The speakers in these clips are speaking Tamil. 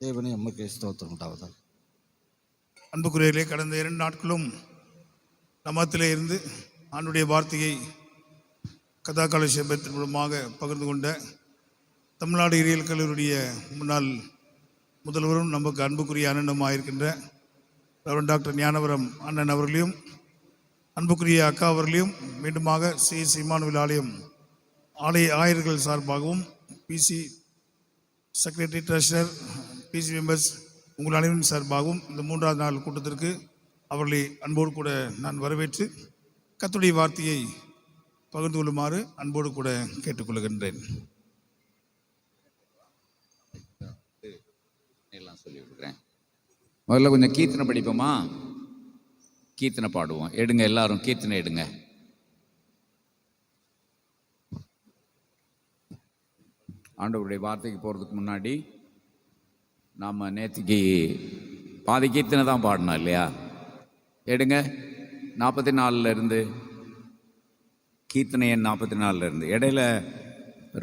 தேவனே எமக்கு ஸ்தோத்திரம் உண்டாவதாக. அன்புக்குரியவர்களே, கடந்த 2 நாட்களும் நம்மத்திலே இருந்து ஆண்டுடைய வார்த்தையை கதா காலட்சேபத்தின் மூலமாக பகிர்ந்து கொண்ட தமிழ்நாடு இறையியல் கல்லூரியுடைய முன்னாள் முதல்வரும் நமக்கு அன்புக்குரிய அண்ணனுமாக இருக்கின்ற ரெவரண்ட் டாக்டர் ஞானவரம் அண்ணன் அவர்களையும் அன்புக்குரிய அக்கா அவர்களையும் மீண்டுமாக சிஎஸ் இமானுவேல் ஆலயம் ஆயர்கள் சார்பாகவும் PC secretary treasurer PC members உங்கள் அனைவரின் சார்பாகவும் இந்த 3வது நாள் கூட்டத்திற்கு அவர்களை அன்போடு கூட நான் வரவேற்று கர்த்தருடைய வார்த்தையை பகிர்ந்து கொள்ளுமாறு அன்போடு கூட கேட்டுக்கொள்கின்றேன். எல்லாம் சொல்லி விடுறேன். முதல்ல கொஞ்சம் கீர்த்தனை படிப்போமா? கீர்த்தனை பாடுவோம். எடுங்க, எல்லாரும் கீர்த்தனை எடுங்க. ஆண்டவருடைய வார்த்தைக்கு போகிறதுக்கு முன்னாடி நாம் நேற்றுக்கு பாதி கீர்த்தனை தான் பாடணும் இல்லையா? எடுங்க, 44 இருந்து கீர்த்தனை எண் 44 இருந்து. இடையில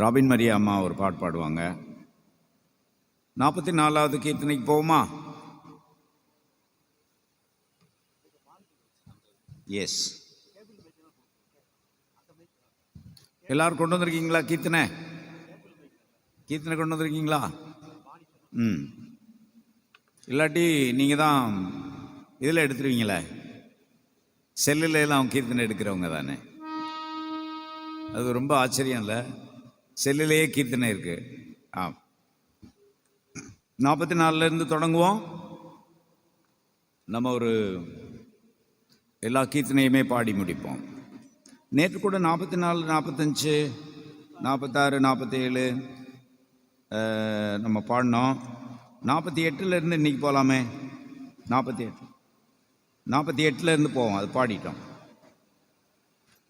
ராபின் மரியா அம்மா ஒரு பாட்டு பாடுவாங்க. 44வது கீர்த்தனைக்கு போவோமா? எஸ், எல்லாரும் கொண்டு வந்திருக்கீங்களா? கீர்த்தனை கொண்டு வந்திருக்கீங்களா? இல்லாட்டி நீங்கள் தான் இதில் எடுத்துருவீங்களே, செல்லில் எல்லாம் கீர்த்தனை எடுக்கிறவங்க தானே. அது ரொம்ப ஆச்சரியம் இல்லை? செல்லிலேயே கீர்த்தனை இருக்கு. 44 தொடங்குவோம். நம்ம ஒரு எல்லா கீர்த்தனையுமே பாடி முடிப்போம். நேற்று கூட 44, 45, 46, 47 நம்ம பாடினோம். 48 இன்னைக்கு போகலாமே. 48 போவோம். அது பாடிட்டோம்.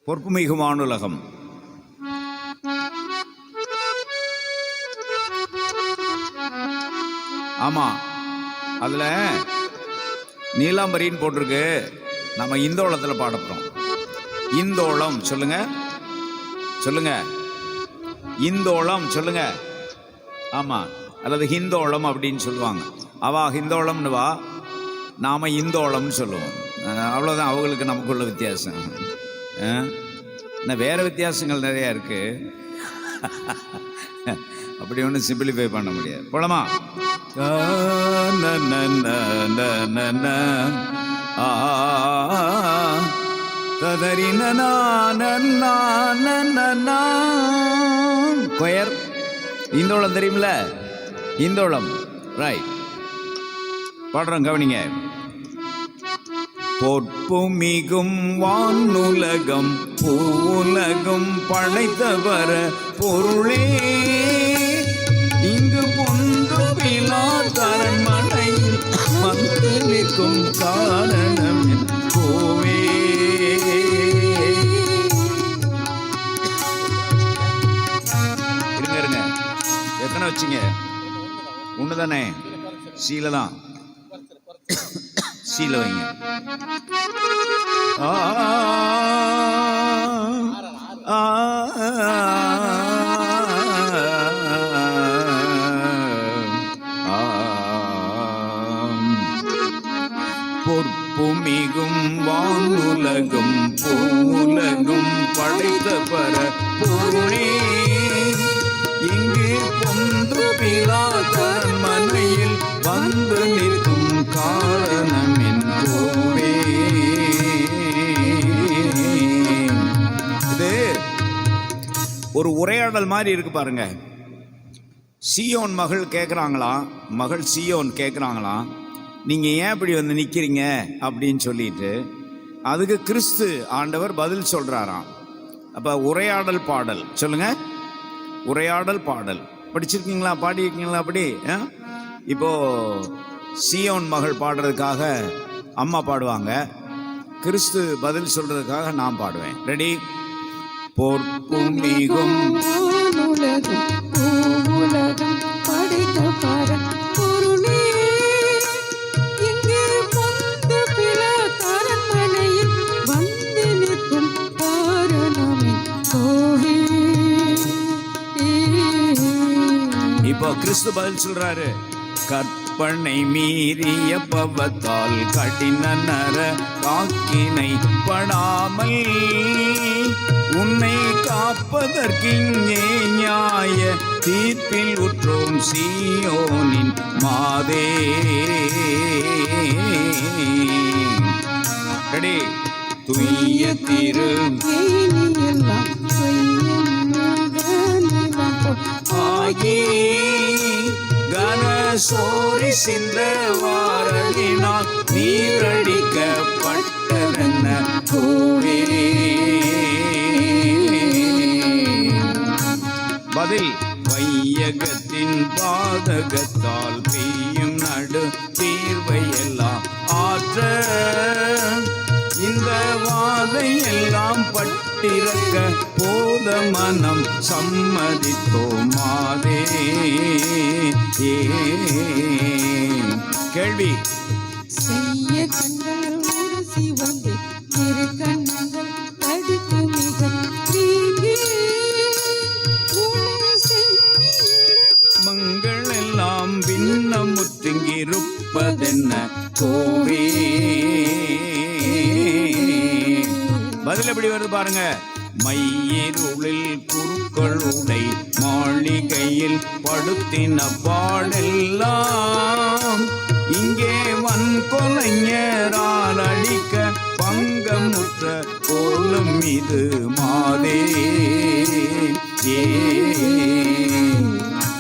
பொறுப்புமிகு வானுலகம். ஆமாம், அதில் நீலாம்பரின்னு போட்டிருக்கு. நம்ம இந்தோளத்தில் பாடப்போம். இந்தோளம் சொல்லுங்க, இந்தோளம் சொல்லுங்க. ஆமாம், அல்லது ஹிந்தோளம் அப்படின்னு சொல்லுவாங்க. அவள் ஹிந்தோளம்னு வா, நாம் இந்தோளம்னு சொல்லுவோம். அவ்வளோதான் அவங்களுக்கு நமக்குள்ள வித்தியாசம். வேறு வித்தியாசங்கள் நிறையா இருக்குது. அப்படி ஒன்றும் சிம்பிளிஃபை பண்ண முடியாது. போலமா? கொயர் இந்தோளம் தெரியுமில்ல? இந்தோளம் ரைட். பாடுறோம், கவனிங்க. பொற்புமிகும் வானுலகம் பூவுலகம் படைத்தவர பொருளே, இங்கு பொந்து விழா தரண்மனையில் வந்து நிற்கும் காரணம் கோவே. இருங்க, எத்தனை வச்சிங்க? ஒன்று தானே? சீலை தான், சீலை வைங்க. பொற்புமிகும் வானுலகம் பூவுலகம் படைத்தவர பொருளே, இங்கு பொந்து பிலா மனையில் வந்து நிற்கும் காரணம் என் கோவே. இது ஒரு உரையாடல் மாதிரி இருக்கு பாருங்க. சீயோன் மகள் சீயோன் கேட்குறாங்களாம், நீங்கள் ஏன் இப்படி வந்து நிற்கிறீங்க அப்படின்னு சொல்லிட்டு அதுக்கு கிறிஸ்து ஆண்டவர் பதில் சொல்கிறாராம். அப்போ உரையாடல் பாடல் சொல்லுங்க. உரையாடல் பாடல் படிச்சிருக்கீங்களா? பாடியிருக்கீங்களா? அப்படி இப்போ சீயோன் மகள் பாடுறதுக்காக அம்மா பாடுவாங்க, கிறிஸ்து பதில் சொல்றதுக்காக நான் பாடுவேன். ரெடி? பொற்புமிகும் இப்போ கிறிஸ்து பதில் சொல்றாரு. கர்த்தர் கற்பனை மீறிய பவத்தால் கடின நர காக்கினை படாமல் உன்னை காப்பதற்கிங்கே நியாய தீர்ப்பில் உற்றோம் சீயோனின் மாதே. ரெடி? துய்ய திரு ஆகி கனசோரி சிந்த வாரதினால் நீரடிக்கப்பட்டதென்ன கோவே. பதில்: வையகத்தின் பாதகத்தால் பெய்யும் நடு தீர்வையெல்லாம் ஆற்ற இந்த வாதை எல்லாம் பட்டிறக்க போத மனம் சம்மதித்தோமாதே. கேள்வி: செய்ய கண்கள் உரசி வந்து இரு கண்ணங்கள் தடுத்து மிக தீங்கி மங்கள் எல்லாம் பின்னமுற்றுங்கிருப்பதென்ன கோவே. பதில் எப்படி வருது பாருங்க. மையிருளில் குருக்களுடை மாளிகையில் படுத்தின பாடெல்லாம் இங்கே வன்கொலைஞரால் அடிக்க பங்கமுற்ற கோலம் இது மாதே.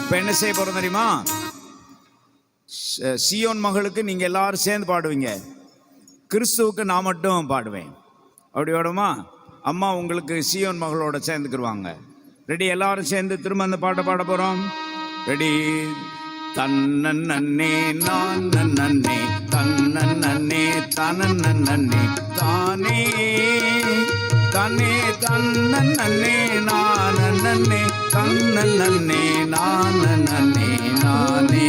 இப்ப என்ன செய்ய போறோம் தெரியுமா? சியோன் மகளுக்கு நீங்க எல்லாரும் சேர்ந்து பாடுவீங்க, கிறிஸ்துவுக்கு நான் மட்டும் பாடுவேன். அப்படி வேணுமா? அம்மா உங்களுக்கு சியோன் மகளோட சேர்ந்துக்கிடுவாங்க. ரெடி? எல்லாரும் சேர்ந்து திரும்ப அந்த பாட்டை பாட போறோம். ரெடி? தன்னே நான் நன்னே தன்னே தனநன்னே தானே தன்னே தன்னே நான் நன்னே தன்னே நான் நன்னே நானே.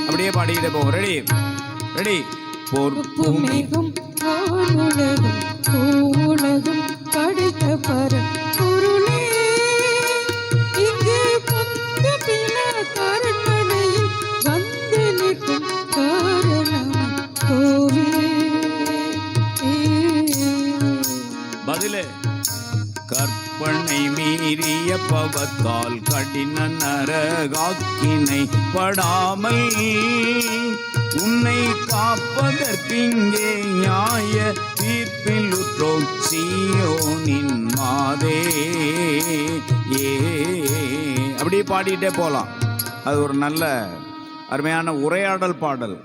அப்படியே பாடிக்கிட்டே போவோம். ரெடி? ரெடி? பொறுப்புமேகும் உலகம் உலகம் படைத்த பர பொருளே இங்கே பொந்த பிற கருணையில் வந்து நிற்கும் காரணம் கோவே. பதிலே: கற்பனை மீறிய பவத்தால் கடின நரகாக்கினை படாமல் உன்னை காப்பதற்கிங்கே நியாய தீர்ப்பில் உற்றோம் சீயோனின் மாதே. அப்படியே பாடிட்டே போலாம். அது ஒரு நல்ல அருமையான உரையாடல் பாடல்.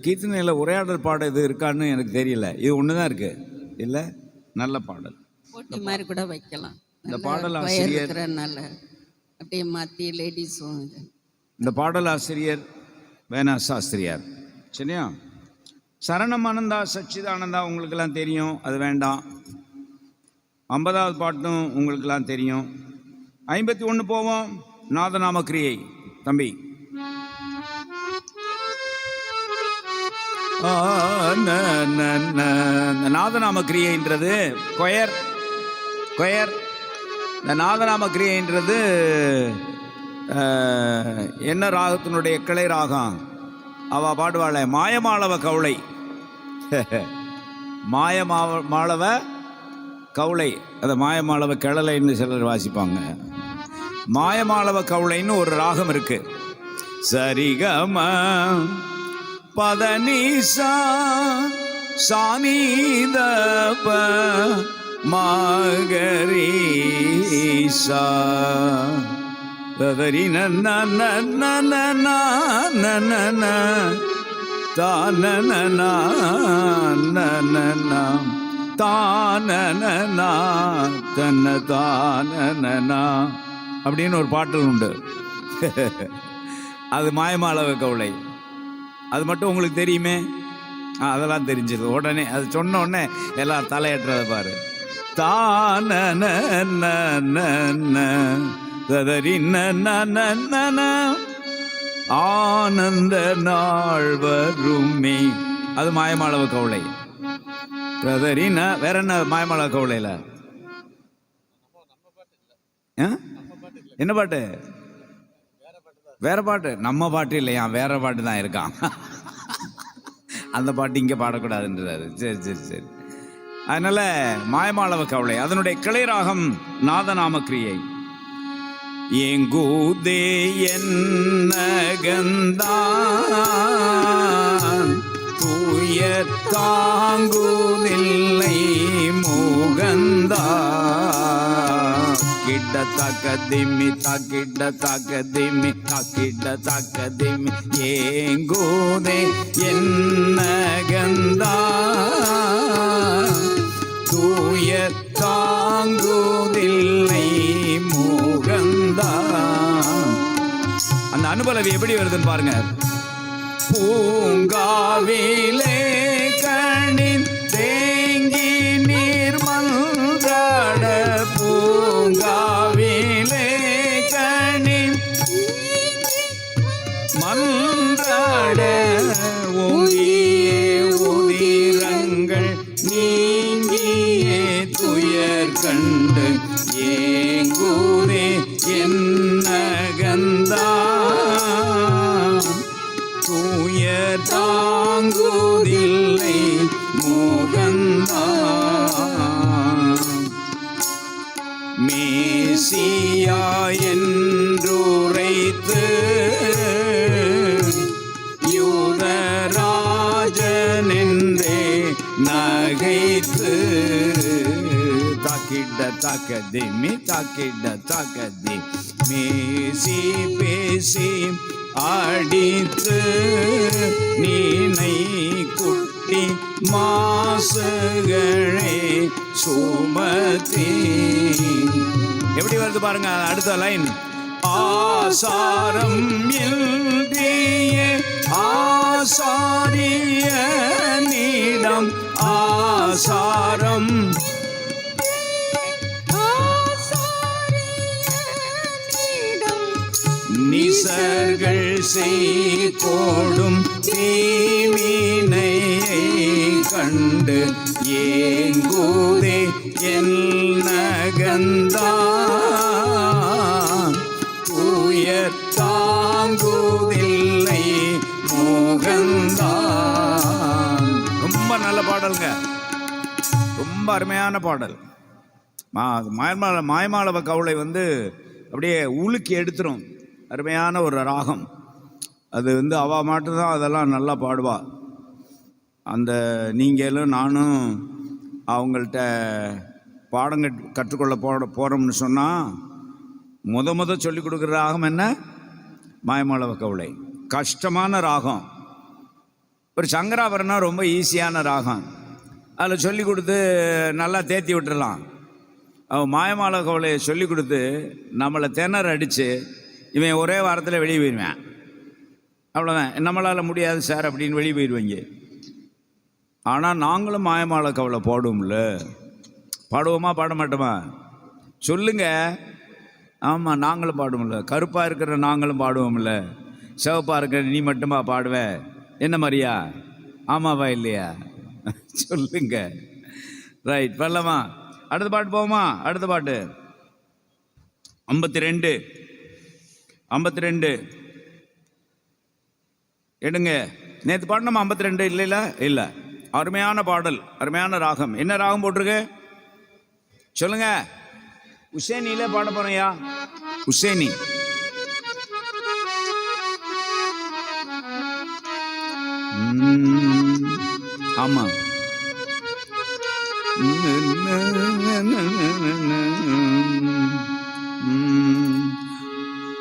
கீர்த்தனையில் உரையாடல் பாட இது இருக்கான்னு எனக்கு தெரியல. இது ஒன்று தான் இருக்கு இல்லை? நல்ல பாடல். போட்டி மாதிரி கூட வைக்கலாம். இந்த பாடல் ஆசிரியர் அப்படியே மாற்றி லேடிஸும் இந்த பாடல் ஆசிரியர் வேணா சாஸ்திரியார். சரியா? சரணமானந்தா சச்சிதானந்தா உங்களுக்கெல்லாம் தெரியும், அது வேண்டாம். 50வது பாட்டும் உங்களுக்கெல்லாம் தெரியும். 51 போவோம். நாதநாம கிரியை. தம்பி நாதநாம கிரியைன்றது கொயர். இந்த நாதநாம கிரியைன்றது என்ன ராகத்தினுடைய கிளை ராகம்? அவ பாடுவாள மாயமாளவ கவுளை. மாயமாளவ கவுளை, அதை மாயமாளவ கிழலைன்னு சிலர் வாசிப்பாங்க. மாயமாளவ கவுளைன்னு ஒரு ராகம் இருக்கு. சரிகம பதனிசா சானிதப மாகரீசா ததரி நன்ன அப்படின்னு ஒரு பாட்டு உண்டு. அது மாயமாளவ கவுளை. அது மட்டும் உங்களுக்கு தெரியுமே? அதெல்லாம் தெரிஞ்சது. உடனே அது சொன்ன உடனே எல்லாம் தலையேற்றதை பாரு. ஆனந்த நாள் வருமே, அது மாயமாளவ கவுளை. வேற என்ன மாயமாளவ கவுளையில? என்ன பாட்டு? வேற பாட்டு, நம்ம பாட்டு இல்லையா, வேற பாட்டு தான் இருக்கான். அந்த பாட்டு இங்கே பாடக்கூடாதுன்றாரு. சரி சரி சரி. அதனால மாயமாளவ கவலை அதனுடைய கிளை ராகம் நாதநாம கிரியை. எங்கூதே என்னகந்தான் தூயர் தாங்குதில்லை முகந்தா கிட்ட தக்கதிமி தக்கிட்ட தக்கதிமி தக்கிட்ட தக்கதிமி ஏங்கூதே என்னகந்தான் தூயர் தாங்குதில்லை முகந்தா. அந்த அனுபலவி எப்படி வருதுன்னு பாருங்க. பூங்காவிலே கணின் தேங்கி நீர் மன்றாட பூங்காவிலே கணின் மன்றாட ஓங்கியே உதிரங்கள் நீங்கியே துயர் கண்டு ஏங்கூரே என்னகந்தா தூயர் தாங்குதில்லை முகந்தா. மேசியா என்றுரைத்து யூதராஜனென்றே நகைத்து தாக்கிட்ட தாக்கதிமி தாக்கிட்ட தாக்கதி மேசி பேசி அடித்து நீனை குட்டி மாசுகளே சுமத்தி. எப்படி வருது பாருங்க அடுத்த லைன். ஆசாரம் இல்திய ஆசாரியனிடம் ஆசாரம் நிசர்கள் செய்கோடும் தீவினையை கண்டு ஏங்கூதே என்னகந்தா தூயர் தாங்குதில்லை முகந்தா. ரொம்ப நல்ல பாடலுங்க, ரொம்ப அருமையான பாடல். மாயமாளவ கவலை அப்படியே உலுக்கி எடுத்துரும். அருமையான ஒரு ராகம் அது. அவ மட்டும்தான் அதெல்லாம் நல்லா பாடுவா. அந்த நீங்களும் நானும் அவங்கள்ட்ட பாடம் கற்றுக்கொள்ள போகிறோம்னு சொன்னால் முத சொல்லி கொடுக்குற ராகம் என்ன? மாயமாளவ கவலை. கஷ்டமான ராகம். ஒரு சங்கராபரணா ரொம்ப ஈஸியான ராகம், அதில் சொல்லி கொடுத்து நல்லா தேத்தி விட்டுடலாம். அவன் மாயமாளவ கவலையை சொல்லி கொடுத்து நம்மளை திணற அடித்து இவன் ஒரே வாரத்தில் வெளியே போயிடுவேன். அவ்வளோதான், நம்மளால் முடியாது சார் அப்படின்னு வெளியே போயிடுவாங்க. ஆனால் நாங்களும் மாயமாளவ கவலை பாடுவோம்ல, பாடுவோமா பாட மாட்டோமா சொல்லுங்க? ஆமாம், நாங்களும் பாடுவோம்ல. கருப்பாக இருக்கிற நாங்களும் பாடுவோம்ல. சிவப்பாக இருக்கிற நீ மட்டுமா பாடுவ? என்ன மாதிரியா? ஆமாவா இல்லையா? சொல்லுங்க. ரைட், வரலாமா? அடுத்த பாட்டு போவோமா? அடுத்த பாட்டு 52 எடுங்க. நேற்று பாடணுமா 52? இல்லைல்ல, இல்லை. அருமையான பாடல், அருமையான ராகம். என்ன ராகம் போட்டிருக்கு சொல்லுங்க? உசேனியில பாட போறையா? உசேனி. ஆமா,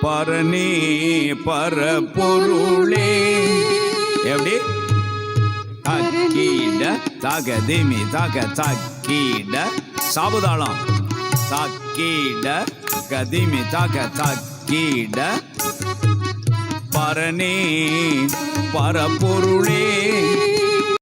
பரணி பரப்பொருளே. எப்படி? தக்கீட தகதிமி தக தக்கீட சாபுதாளம் தக்கீட கதிமி தக தக்கீட பரணி பரப்பொருளே